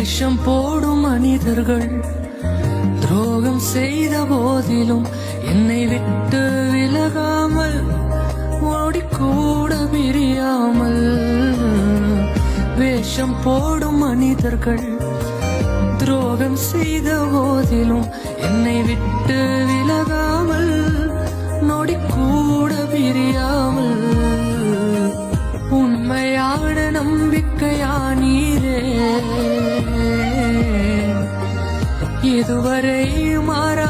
வேஷம் போடும் மனிதர்கள் துரோகம் செய்த போதிலும் என்னை விட்டு விலகாமல் ஓடிக்கூட பிரியாமல். வேஷம் போடும் மனிதர்கள் துரோகம் செய்த போதிலும் என்னை விட்டு விலகாமல் நொடிக்கூட பிரியாமல். உண்மையான நம்பிக்கையா நீரே இதுவரை மாற